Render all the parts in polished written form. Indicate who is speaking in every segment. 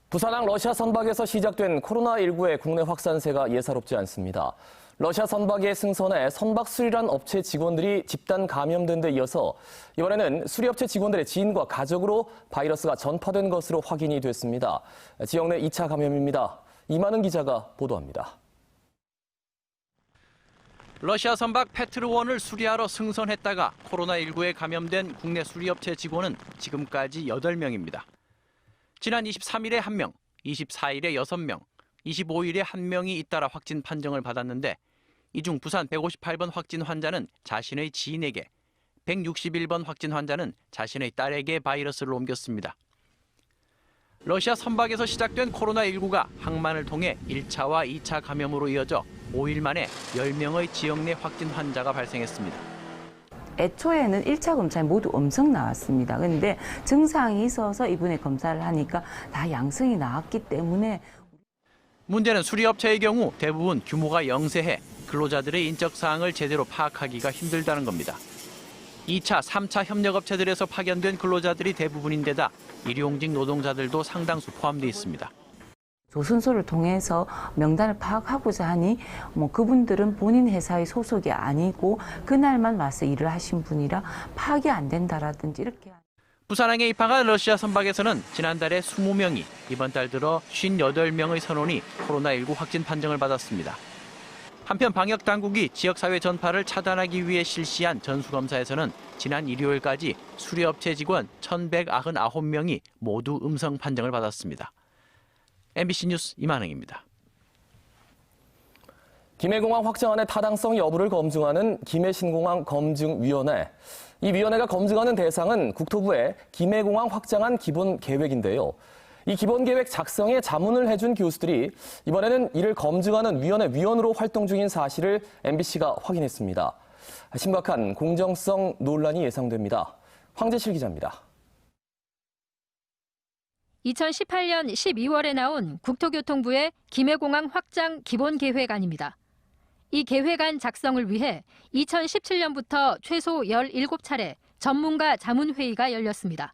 Speaker 1: 부산항 러시아 선박에서 시작된 코로나19의 국내 확산세가 예사롭지 않습니다. 러시아 선박의 승선에 선박 수리란 업체 직원들이 집단 감염된 데 이어서 이번에는 수리업체 직원들의 지인과 가족으로 바이러스가 전파된 것으로 확인이 됐습니다. 지역 내 2차 감염입니다. 이만은 기자가 보도합니다.
Speaker 2: 러시아 선박 페트로원을 수리하러 승선했다가 코로나19에 감염된 국내 수리업체 직원은 지금까지 8명입니다. 지난 23일에 1명, 24일에 6명, 25일에 1명이 잇따라 확진 판정을 받았는데 이 중 부산 158번 확진 환자는 자신의 지인에게, 161번 확진 환자는 자신의 딸에게 바이러스를 옮겼습니다. 러시아 선박에서 시작된 코로나19가 항만을 통해 1차와 2차 감염으로 이어져 5일 만에 10명의 지역 내 확진 환자가 발생했습니다.
Speaker 3: 애초에는 1차 검사에 모두 음성 나왔습니다. 그런데 증상이 있어서 이번에 검사를 하니까 다 양성이 나왔기 때문에.
Speaker 2: 문제는 수리업체의 경우 대부분 규모가 영세해 근로자들의 인적 사항을 제대로 파악하기가 힘들다는 겁니다. 2차, 3차 협력업체들에서 파견된 근로자들이 대부분인데다 일용직 노동자들도 상당수 포함되어 있습니다.
Speaker 3: 조선소를 통해서 명단을 파악하고자 하니 그분들은 본인 회사의 소속이 아니고 그날만 와서 일을 하신 분이라 파악이 안 된다라든지 이렇게.
Speaker 2: 부산항에 입항한 러시아 선박에서는 지난달에 20명이, 이번 달 들어 58명의 선원이 코로나19 확진 판정을 받았습니다. 한편 방역당국이 지역사회 전파를 차단하기 위해 실시한 전수검사에서는 지난 일요일까지 수리업체 직원 1,199명이 모두 음성 판정을 받았습니다. MBC 뉴스 이만흥입니다.
Speaker 1: 김해공항 확장안의 타당성 여부를 검증하는 김해신공항 검증위원회. 이 위원회가 검증하는 대상은 국토부의 김해공항 확장안 기본계획인데요. 이 기본계획 작성에 자문을 해준 교수들이 이번에는 이를 검증하는 위원회 위원으로 활동 중인 사실을 MBC가 확인했습니다. 심각한 공정성 논란이 예상됩니다. 황재실 기자입니다.
Speaker 4: 2018년 12월에 나온 국토교통부의 김해공항 확장 기본계획안입니다. 이 계획안 작성을 위해 2017년부터 최소 17차례 전문가 자문회의가 열렸습니다.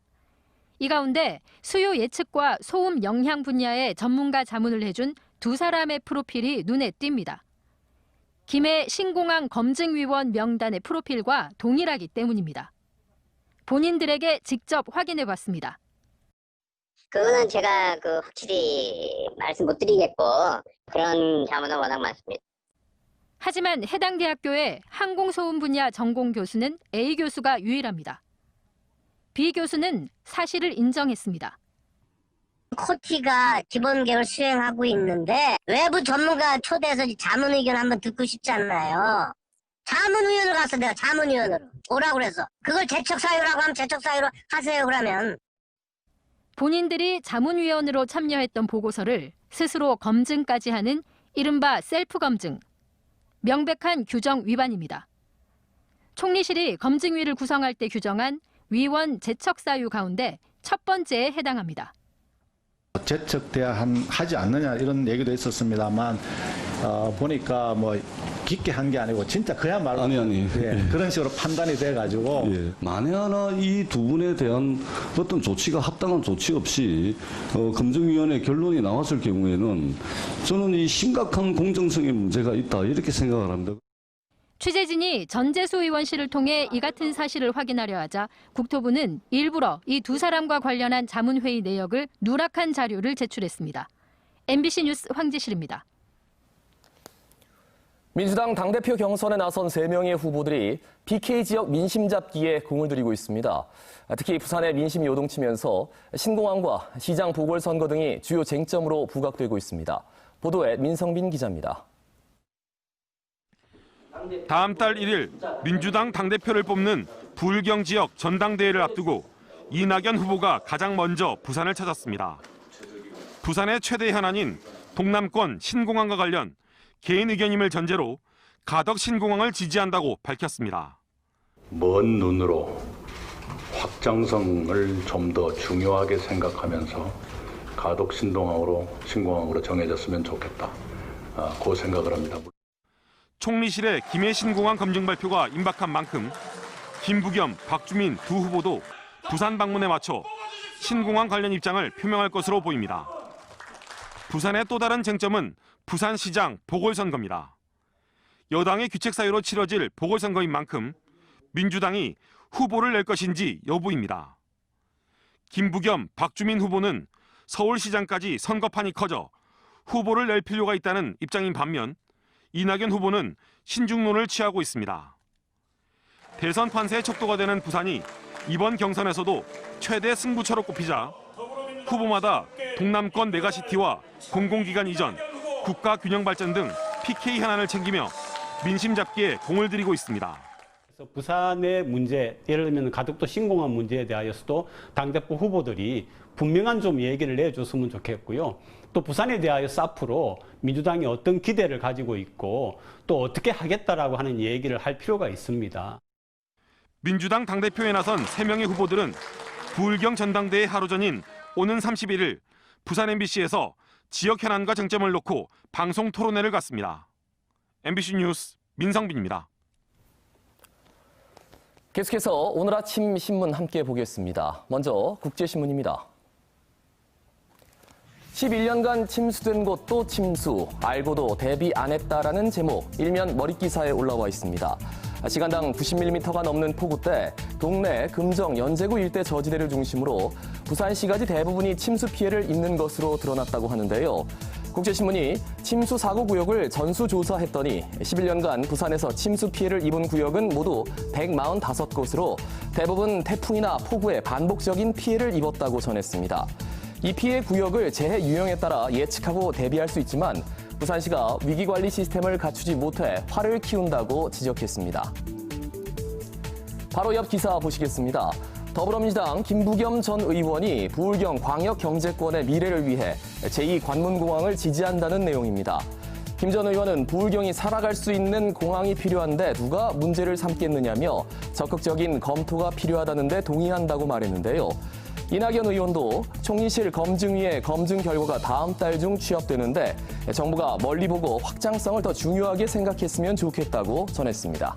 Speaker 4: 이 가운데 수요 예측과 소음 영향 분야의 전문가 자문을 해준 2사람의 프로필이 눈에 띕니다. 김해 신공항 검증위원 명단의 프로필과 동일하기 때문입니다. 본인들에게 직접 확인해 봤습니다.
Speaker 5: 그거는 제가 확실히 말씀 못 드리겠고 그런 자문은 워낙 많습니다.
Speaker 4: 하지만 해당 대학교의 항공소음 분야 전공 교수는 A 교수가 유일합니다. B 교수는 사실을 인정했습니다.
Speaker 5: 코티가 기본 계획을 수행하고 있는데 외부 전문가 초대해서 자문 의견 한번 듣고 싶지 않나요? 자문위원으로 갔어. 내가 자문위원으로 오라고 그래서 그걸 재척사유라고 하면 재척사유로 하세요. 그러면
Speaker 4: 본인들이 자문위원으로 참여했던 보고서를 스스로 검증까지 하는 이른바 셀프 검증. 명백한 규정 위반입니다. 총리실이 검증위를 구성할 때 규정한 위원 재척 사유 가운데 첫 번째에 해당합니다.
Speaker 6: 재척돼야 하지 않느냐 이런 얘기도 있었습니다만 보니까 깊게 한 게 아니고 진짜 그야말로
Speaker 7: 아니.
Speaker 6: 그런 식으로 판단이 돼가지고
Speaker 7: 만에 하나 이 두 분에 대한 어떤 조치가 합당한 조치 없이 검증위원회 결론이 나왔을 경우에는 저는 이 심각한 공정성의 문제가 있다 이렇게 생각을 합니다.
Speaker 4: 취재진이 전재수 의원실을 통해 이 같은 사실을 확인하려 하자 국토부는 일부러 이 2사람과 관련한 자문회의 내역을 누락한 자료를 제출했습니다. MBC 뉴스 황재실입니다.
Speaker 1: 민주당 당대표 경선에 나선 3명의 후보들이 PK 지역 민심 잡기에 공을 들이고 있습니다. 특히 부산의 민심이 요동치면서 신공항과 시장 보궐선거 등이 주요 쟁점으로 부각되고 있습니다. 보도에 민성빈 기자입니다.
Speaker 8: 다음 달 1일 민주당 당대표를 뽑는 부울경 지역 전당대회를 앞두고 이낙연 후보가 가장 먼저 부산을 찾았습니다. 부산의 최대 현안인 동남권 신공항과 관련 개인 의견임을 전제로 가덕 신공항을 지지한다고 밝혔습니다.
Speaker 9: 먼 눈으로 확장성을 좀 더 중요하게 생각하면서 가덕 신공항으로 정해졌으면 좋겠다. 그 생각을 합니다.
Speaker 8: 총리실의 김해 신공항 검증 발표가 임박한 만큼 김부겸, 박주민 두 후보도 부산 방문에 맞춰 신공항 관련 입장을 표명할 것으로 보입니다. 부산의 또 다른 쟁점은 부산시장 보궐선거입니다. 여당의 귀책 사유로 치러질 보궐선거인 만큼 민주당이 후보를 낼 것인지 여부입니다. 김부겸, 박주민 후보는 서울시장까지 선거판이 커져 후보를 낼 필요가 있다는 입장인 반면 이낙연 후보는 신중론을 취하고 있습니다. 대선 판세의 척도가 되는 부산이 이번 경선에서도 최대 승부처로 꼽히자 후보마다 동남권 메가시티와 공공기관 이전, 국가균형발전 등 PK 현안을 챙기며 민심 잡기에 공을 들이고 있습니다.
Speaker 10: 부산의 문제, 예를 들면 가덕도 신공항 문제에 대하여서도 당대표 후보들이 분명한 좀 얘기를 내줬으면 좋겠고요. 또 부산에 대하여서 앞으로 민주당이 어떤 기대를 가지고 있고 또 어떻게 하겠다라고 하는 얘기를 할 필요가 있습니다.
Speaker 8: 민주당 당대표에 나선 3명의 후보들은 부울경 전당대회 하루 전인 오는 31일 부산 MBC에서 지역 현안과 쟁점을 놓고 방송 토론회를 갖습니다. MBC 뉴스 민성빈입니다.
Speaker 1: 계속해서 오늘 아침 신문 함께 보겠습니다. 먼저 국제신문입니다. 11년간 침수된 곳 또 침수, 알고도 대비 안 했다라는 제목, 일면 머릿기사에 올라와 있습니다. 시간당 90mm가 넘는 폭우 때 동래, 금정, 연제구 일대 저지대를 중심으로 부산시까지 대부분이 침수 피해를 입는 것으로 드러났다고 하는데요. 국제신문이 침수 사고 구역을 전수조사했더니 11년간 부산에서 침수 피해를 입은 구역은 모두 145곳으로 대부분 태풍이나 폭우에 반복적인 피해를 입었다고 전했습니다. 이 피해 구역을 재해 유형에 따라 예측하고 대비할 수 있지만 부산시가 위기관리 시스템을 갖추지 못해 화를 키운다고 지적했습니다. 바로 옆 기사 보시겠습니다. 더불어민주당 김부겸 전 의원이 부울경 광역경제권의 미래를 위해 제2관문공항을 지지한다는 내용입니다. 김 전 의원은 부울경이 살아갈 수 있는 공항이 필요한데 누가 문제를 삼겠느냐며 적극적인 검토가 필요하다는데 동의한다고 말했는데요. 이낙연 의원도 총리실 검증위의 검증 결과가 다음 달 중 취합되는데 정부가 멀리 보고 확장성을 더 중요하게 생각했으면 좋겠다고 전했습니다.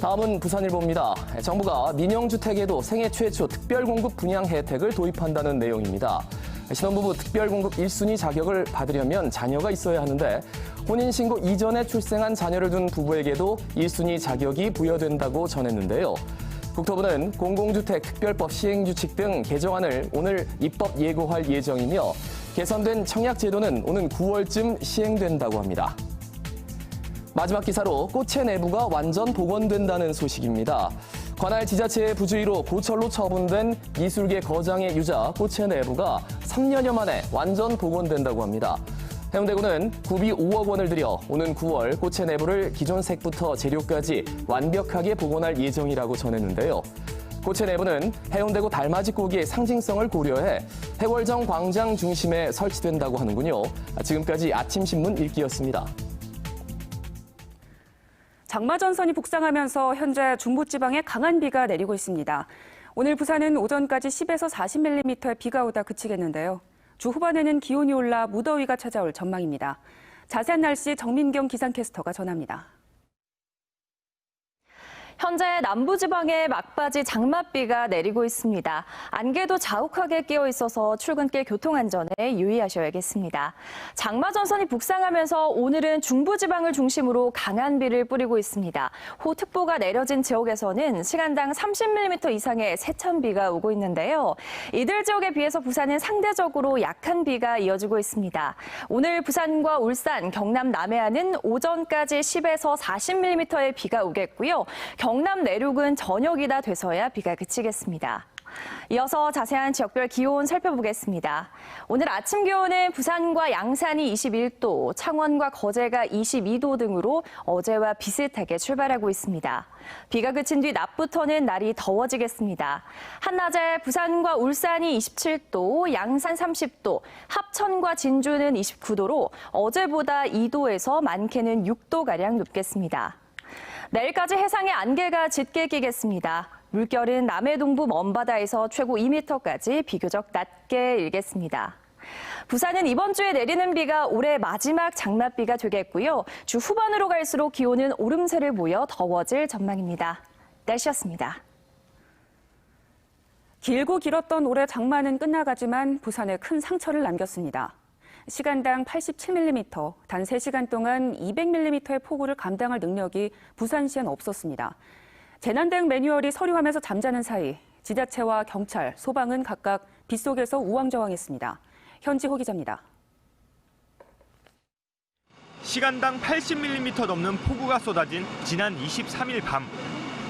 Speaker 1: 다음은 부산일보입니다. 정부가 민영주택에도 생애 최초 특별공급 분양 혜택을 도입한다는 내용입니다. 신혼부부 특별공급 1순위 자격을 받으려면 자녀가 있어야 하는데 혼인신고 이전에 출생한 자녀를 둔 부부에게도 1순위 자격이 부여된다고 전했는데요. 국토부는 공공주택 특별법 시행규칙 등 개정안을 오늘 입법 예고할 예정이며 개선된 청약제도는 오는 9월쯤 시행된다고 합니다. 마지막 기사로 꽃의 내부가 완전 복원된다는 소식입니다. 관할 지자체의 부주의로 고철로 처분된 미술계 거장의 유자 꽃의 내부가 3년여 만에 완전 복원된다고 합니다. 해운대구는 구비 5억 원을 들여 오는 9월 꽃의 내부를 기존 색부터 재료까지 완벽하게 복원할 예정이라고 전했는데요. 꽃의 내부는 해운대구 달맞이 고기의 상징성을 고려해 해월정 광장 중심에 설치된다고 하는군요. 지금까지 아침신문 읽기였습니다.
Speaker 11: 장마전선이 북상하면서 현재 중부지방에 강한 비가 내리고 있습니다. 오늘 부산은 오전까지 10에서 40mm의 비가 오다 그치겠는데요. 주 후반에는 기온이 올라 무더위가 찾아올 전망입니다. 자세한 날씨 정민경 기상캐스터가 전합니다.
Speaker 12: 현재 남부지방에 막바지 장맛비가 내리고 있습니다. 안개도 자욱하게 끼어 있어서 출근길 교통안전에 유의하셔야겠습니다. 장마전선이 북상하면서 오늘은 중부지방을 중심으로 강한 비를 뿌리고 있습니다. 호특보가 내려진 지역에서는 시간당 30mm 이상의 세찬비가 오고 있는데요. 이들 지역에 비해서 부산은 상대적으로 약한 비가 이어지고 있습니다. 오늘 부산과 울산, 경남 남해안은 오전까지 10에서 40mm의 비가 오겠고요. 경남 내륙은 저녁이다 돼서야 비가 그치겠습니다. 이어서 자세한 지역별 기온 살펴보겠습니다. 오늘 아침 기온은 부산과 양산이 21도, 창원과 거제가 22도 등으로 어제와 비슷하게 출발하고 있습니다. 비가 그친 뒤 낮부터는 날이 더워지겠습니다. 한낮에 부산과 울산이 27도, 양산 30도, 합천과 진주는 29도로 어제보다 2도에서 많게는 6도가량 높겠습니다. 내일까지 해상에 안개가 짙게 끼겠습니다. 물결은 남해 동부 먼바다에서 최고 2m까지 비교적 낮게 일겠습니다. 부산은 이번 주에 내리는 비가 올해 마지막 장맛비가 되겠고요. 주 후반으로 갈수록 기온은 오름세를 보여 더워질 전망입니다. 날씨였습니다.
Speaker 11: 길고 길었던 올해 장마는 끝나가지만 부산에 큰 상처를 남겼습니다. 시간당 87mm, 단 3시간 동안 200mm의 폭우를 감당할 능력이 부산시엔 없었습니다. 재난대응 매뉴얼이 서류하면서 잠자는 사이 지자체와 경찰, 소방은 각각 빗속에서 우왕좌왕했습니다. 현지호 기자입니다.
Speaker 13: 시간당 80mm 넘는 폭우가 쏟아진 지난 23일 밤.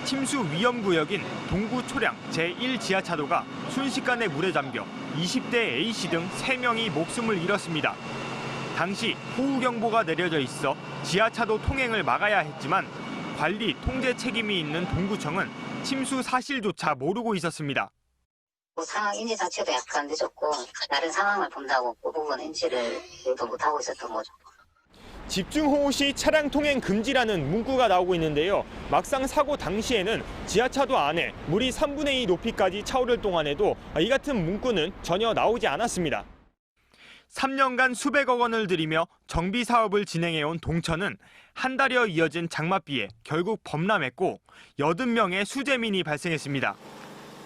Speaker 13: 침수 위험구역인 동구 초량 제1지하차도가 순식간에 물에 잠겨 20대 A씨 등 3명이 목숨을 잃었습니다. 당시 호우경보가 내려져 있어 지하차도 통행을 막아야 했지만 관리, 통제 책임이 있는 동구청은 침수 사실조차 모르고 있었습니다.
Speaker 14: 상황 인지 자체도 약간 늦었고 다른 상황을 본다고 그 부분 인지를 일도 못하고 있었던 거죠.
Speaker 13: 집중호우 시 차량 통행 금지라는 문구가 나오고 있는데요. 막상 사고 당시에는 지하차도 안에 물이 3분의 2 높이까지 차오를 동안에도 이 같은 문구는 전혀 나오지 않았습니다. 3년간 수백억 원을 들이며 정비 사업을 진행해온 동천은 한 달여 이어진 장맛비에 결국 범람했고 80명의 수재민이 발생했습니다.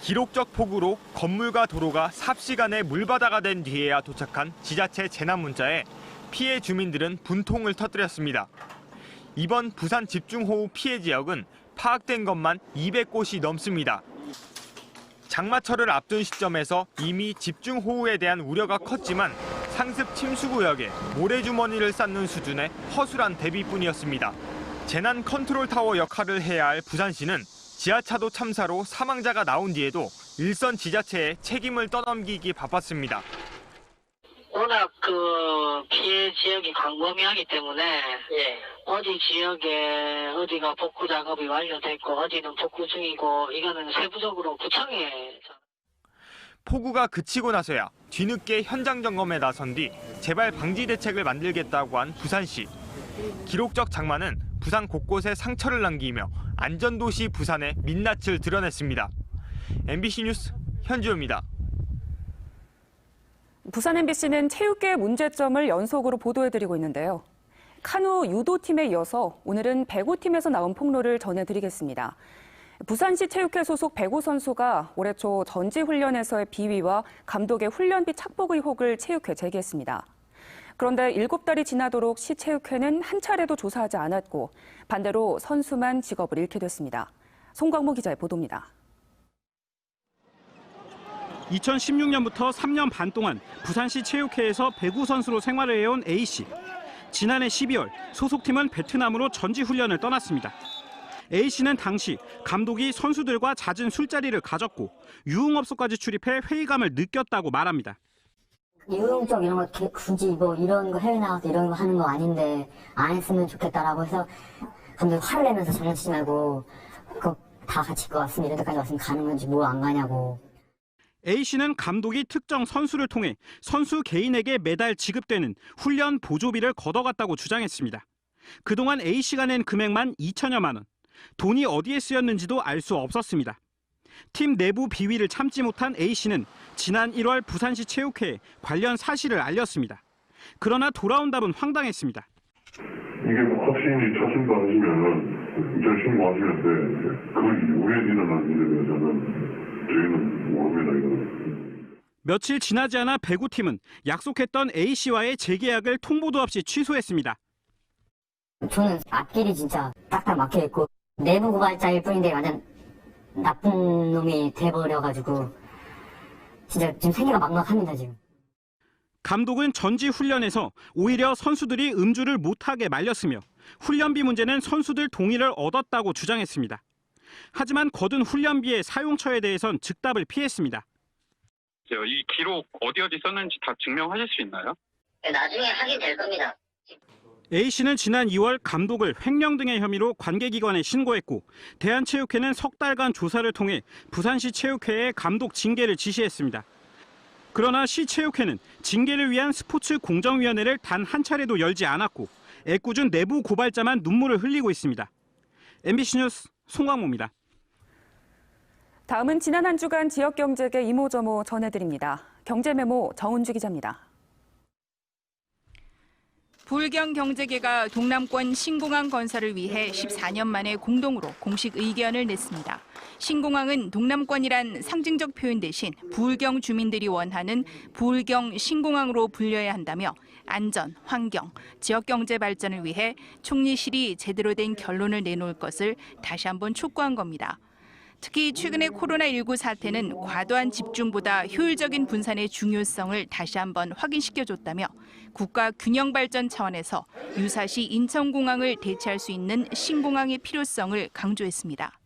Speaker 13: 기록적 폭우로 건물과 도로가 삽시간에 물바다가 된 뒤에야 도착한 지자체 재난 문자에 피해 주민들은 분통을 터뜨렸습니다. 이번 부산 집중호우 피해 지역은 파악된 것만 200곳이 넘습니다. 장마철을 앞둔 시점에서 이미 집중호우에 대한 우려가 컸지만 상습 침수구역에 모래주머니를 쌓는 수준의 허술한 대비뿐이었습니다. 재난 컨트롤 타워 역할을 해야 할 부산시는 지하차도 참사로 사망자가 나온 뒤에도 일선 지자체에 책임을 떠넘기기 바빴습니다.
Speaker 14: 워낙 피해 지역이 광범위하기 때문에 어디 지역에 어디가 복구 작업이 완료됐고 어디는 복구 중이고 이거는 세부적으로 구청에.
Speaker 13: 폭우가 그치고 나서야 뒤늦게 현장 점검에 나선 뒤 재발 방지 대책을 만들겠다고 한 부산시. 기록적 장마는 부산 곳곳에 상처를 남기며 안전도시 부산의 민낯을 드러냈습니다. MBC 뉴스 현지호입니다.
Speaker 11: 부산 MBC는 체육계의 문제점을 연속으로 보도해드리고 있는데요. 카누 유도팀에 이어서 오늘은 배구팀에서 나온 폭로를 전해드리겠습니다. 부산시 체육회 소속 배구 선수가 올해 초 전지훈련에서의 비위와 감독의 훈련비 착복 의혹을 체육회 제기했습니다. 그런데 7달이 지나도록 시 체육회는 한 차례도 조사하지 않았고 반대로 선수만 직업을 잃게 됐습니다. 송광모 기자의 보도입니다.
Speaker 15: 2016년부터 3년 반 동안 부산시 체육회에서 배구 선수로 생활을 해온 A씨. 지난해 12월 소속팀은 베트남으로 전지훈련을 떠났습니다. A씨는 당시 감독이 선수들과 잦은 술자리를 가졌고 유흥업소까지 출입해 회의감을 느꼈다고 말합니다.
Speaker 16: 유흥적 이런 거 굳이 뭐 이런 거 해외 나가서 이런 거 하는 거 아닌데 안 했으면 좋겠다라고 해서 감독이 화를 내면서 장난치지 말고 그거 다 같이 것 같으면 이런 데까지 왔으면 가는 건지 뭐 안 가냐고.
Speaker 15: A씨는 감독이 특정 선수를 통해 선수 개인에게 매달 지급되는 훈련 보조비를 걷어갔다고 주장했습니다. 그동안 A씨가 낸 금액만 2천여만 원. 돈이 어디에 쓰였는지도 알 수 없었습니다. 팀 내부 비위를 참지 못한 A씨는 지난 1월 부산시 체육회에 관련 사실을 알렸습니다. 그러나 돌아온 답은 황당했습니다.
Speaker 17: 이게 뭐 확신이 찾은 거 아니면 이제 신고하시는데 그걸 왜 일어난 일에 대해서는 저희는 모릅니다. 이거는.
Speaker 15: 며칠 지나지 않아 배구팀은 약속했던 A씨와의 재계약을 통보도 없이 취소했습니다.
Speaker 16: 저는 앞길이 진짜 딱딱 막혀있고 내부 고발자일 뿐인데 완전 나쁜 놈이 돼버려가지고 진짜 지금 생계가 막막합니다. 지금.
Speaker 15: 감독은 전지 훈련에서 오히려 선수들이 음주를 못하게 말렸으며 훈련비 문제는 선수들 동의를 얻었다고 주장했습니다. 하지만 거둔 훈련비의 사용처에 대해선 즉답을 피했습니다.
Speaker 18: 이 기록 어디 썼는지 다 증명하실 수 있나요?
Speaker 14: 나중에 하게 될 겁니다.
Speaker 15: A씨는 지난 2월 감독을 횡령 등의 혐의로 관계기관에 신고했고 대한체육회는 석 달간 조사를 통해 부산시 체육회에 감독 징계를 지시했습니다. 그러나 시 체육회는 징계를 위한 스포츠 공정위원회를 단 한 차례도 열지 않았고 애꿎은 내부 고발자만 눈물을 흘리고 있습니다. MBC 뉴스 송광모입니다.
Speaker 11: 다음은 지난 한 주간 지역 경제계 이모저모 전해드립니다. 경제메모 정은주 기자입니다.
Speaker 19: 불경 경제계가 동남권 신공항 건설을 위해 14년 만에 공동으로 공식 의견을 냈습니다. 신공항은 동남권이란 상징적 표현 대신 부울경 주민들이 원하는 부울경 신공항으로 불려야 한다며 안전, 환경, 지역 경제 발전을 위해 총리실이 제대로 된 결론을 내놓을 것을 다시 한번 촉구한 겁니다. 특히 최근의 코로나19 사태는 과도한 집중보다 효율적인 분산의 중요성을 다시 한번 확인시켜줬다며 국가 균형 발전 차원에서 유사시 인천공항을 대체할 수 있는 신공항의 필요성을 강조했습니다.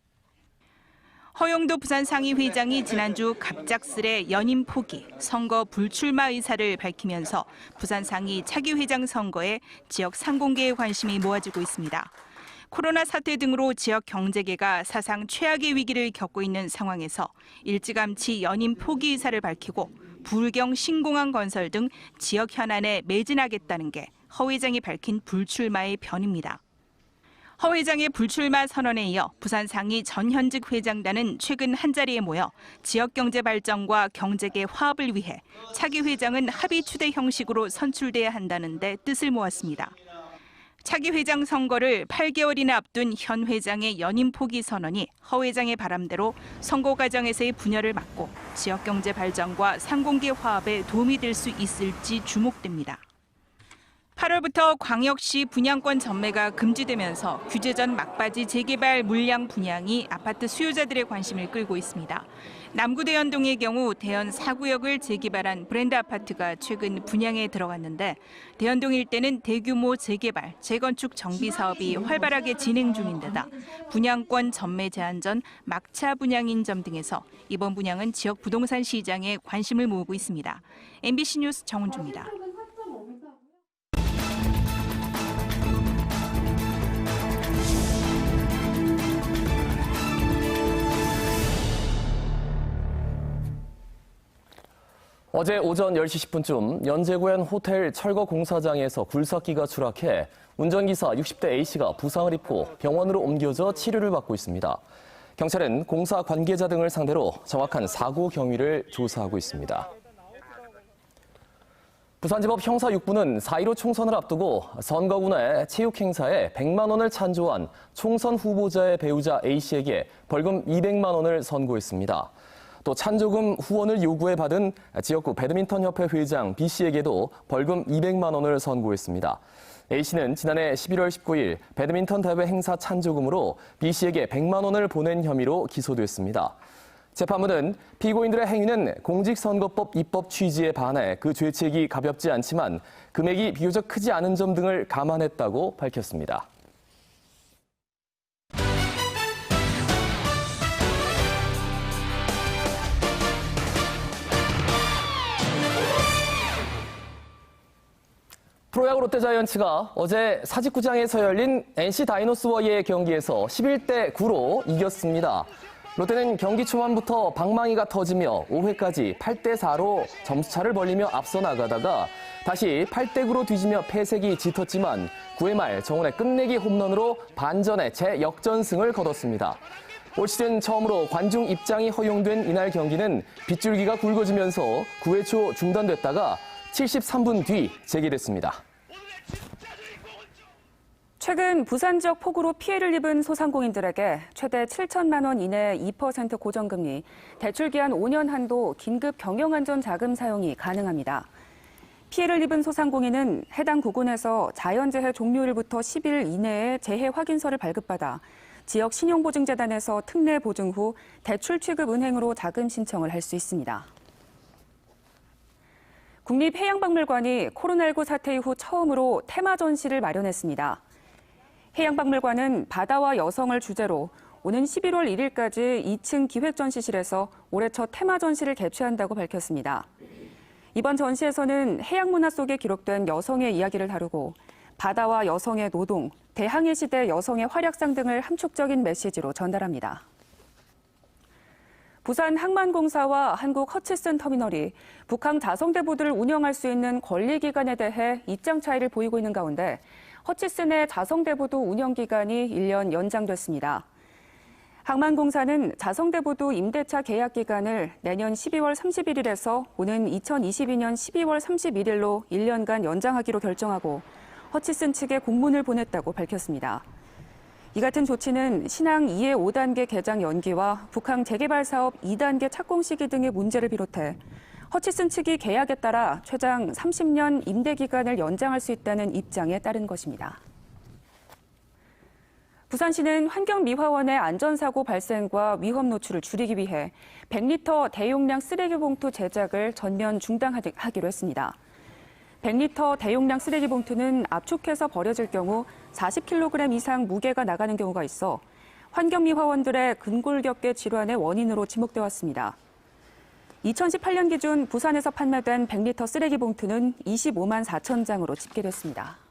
Speaker 19: 허용도 부산상의회장이 지난주 갑작스레 연임 포기, 선거 불출마 의사를 밝히면서 부산상의 차기회장 선거에 지역 상공계의 관심이 모아지고 있습니다. 코로나 사태 등으로 지역 경제계가 사상 최악의 위기를 겪고 있는 상황에서 일찌감치 연임 포기 의사를 밝히고 부울경 신공항 건설 등 지역 현안에 매진하겠다는 게 허 회장이 밝힌 불출마의 변입니다. 허 회장의 불출마 선언에 이어 부산상의 전현직 회장단은 최근 한자리에 모여 지역 경제 발전과 경제계 화합을 위해 차기 회장은 합의 추대 형식으로 선출돼야 한다는 데 뜻을 모았습니다. 차기 회장 선거를 8개월이나 앞둔 현 회장의 연임 포기 선언이 허 회장의 바람대로 선거 과정에서의 분열을 막고 지역 경제 발전과 상공계 화합에 도움이 될 수 있을지 주목됩니다. 8월부터 광역시 분양권 전매가 금지되면서 규제 전 막바지 재개발 물량 분양이 아파트 수요자들의 관심을 끌고 있습니다. 남구 대연동의 경우 대연 4구역을 재개발한 브랜드 아파트가 최근 분양에 들어갔는데 대연동 일대는 대규모 재개발, 재건축 정비 사업이 활발하게 진행 중인 데다 분양권 전매 제한 전 막차 분양인 점 등에서 이번 분양은 지역 부동산 시장에 관심을 모으고 있습니다. MBC 뉴스 정은주입니다.
Speaker 1: 어제 오전 10시 10분쯤 연제구현 호텔 철거 공사장에서 굴삭기가 추락해 운전기사 60대 A씨가 부상을 입고 병원으로 옮겨져 치료를 받고 있습니다. 경찰은 공사 관계자 등을 상대로 정확한 사고 경위를 조사하고 있습니다. 부산지법 형사 6부는 4.15 총선을 앞두고 선거군의 체육 행사에 100만 원을 찬조한 총선 후보자의 배우자 A씨에게 벌금 200만 원을 선고했습니다. 또 찬조금 후원을 요구해 받은 지역구 배드민턴협회 회장 B씨에게도 벌금 200만 원을 선고했습니다. A씨는 지난해 11월 19일 배드민턴 대회 행사 찬조금으로 B씨에게 100만 원을 보낸 혐의로 기소됐습니다. 재판부는 피고인들의 행위는 공직선거법 입법 취지에 반해 그 죄책이 가볍지 않지만 금액이 비교적 크지 않은 점 등을 감안했다고 밝혔습니다. 프로야구 롯데자이언츠가 어제 사직구장에서 열린 NC 다이노스와의 경기에서 11대 9로 이겼습니다. 롯데는 경기 초반부터 방망이가 터지며 5회까지 8대 4로 점수차를 벌리며 앞서 나가다가 다시 8대 9로 뒤지며 패색이 짙었지만 9회 말 정훈의 끝내기 홈런으로 반전의 재역전승을 거뒀습니다. 올 시즌 처음으로 관중 입장이 허용된 이날 경기는 빗줄기가 굵어지면서 9회 초 중단됐다가 73분 뒤 재개됐습니다.
Speaker 11: 최근 부산 지역 폭우로 피해를 입은 소상공인들에게 최대 7천만 원 이내 2% 고정금리, 대출 기한 5년 한도 긴급 경영안전자금 사용이 가능합니다. 피해를 입은 소상공인은 해당 구군에서 자연재해 종료일부터 10일 이내에 재해 확인서를 발급받아 지역 신용보증재단에서 특례 보증 후 대출 취급 은행으로 자금 신청을 할 수 있습니다. 국립해양박물관이 코로나19 사태 이후 처음으로 테마 전시를 마련했습니다. 해양박물관은 바다와 여성을 주제로 오는 11월 1일까지 2층 기획전시실에서 올해 첫 테마 전시를 개최한다고 밝혔습니다. 이번 전시에서는 해양문화 속에 기록된 여성의 이야기를 다루고 바다와 여성의 노동, 대항해 시대 여성의 활약상 등을 함축적인 메시지로 전달합니다. 부산 항만공사와 한국 허치슨 터미널이 북항 자성대보들을 운영할 수 있는 권리기간에 대해 입장 차이를 보이고 있는 가운데 허치슨의 자성대보도 운영기간이 1년 연장됐습니다. 항만공사는 자성대보도 임대차 계약 기간을 내년 12월 31일에서 오는 2022년 12월 31일로 1년간 연장하기로 결정하고 허치슨 측에 공문을 보냈다고 밝혔습니다. 이 같은 조치는 신항 2의 5단계 개장 연기와 북항 재개발 사업 2단계 착공 시기 등의 문제를 비롯해 허치슨 측이 계약에 따라 최장 30년 임대 기간을 연장할 수 있다는 입장에 따른 것입니다. 부산시는 환경미화원의 안전사고 발생과 위험 노출을 줄이기 위해 100리터 대용량 쓰레기 봉투 제작을 전면 중단하기로 했습니다. 100리터 대용량 쓰레기 봉투는 압축해서 버려질 경우 40kg 이상 무게가 나가는 경우가 있어 환경미화원들의 근골격계 질환의 원인으로 지목돼 왔습니다. 2018년 기준 부산에서 판매된 100리터 쓰레기 봉투는 25만 4천 장으로 집계됐습니다.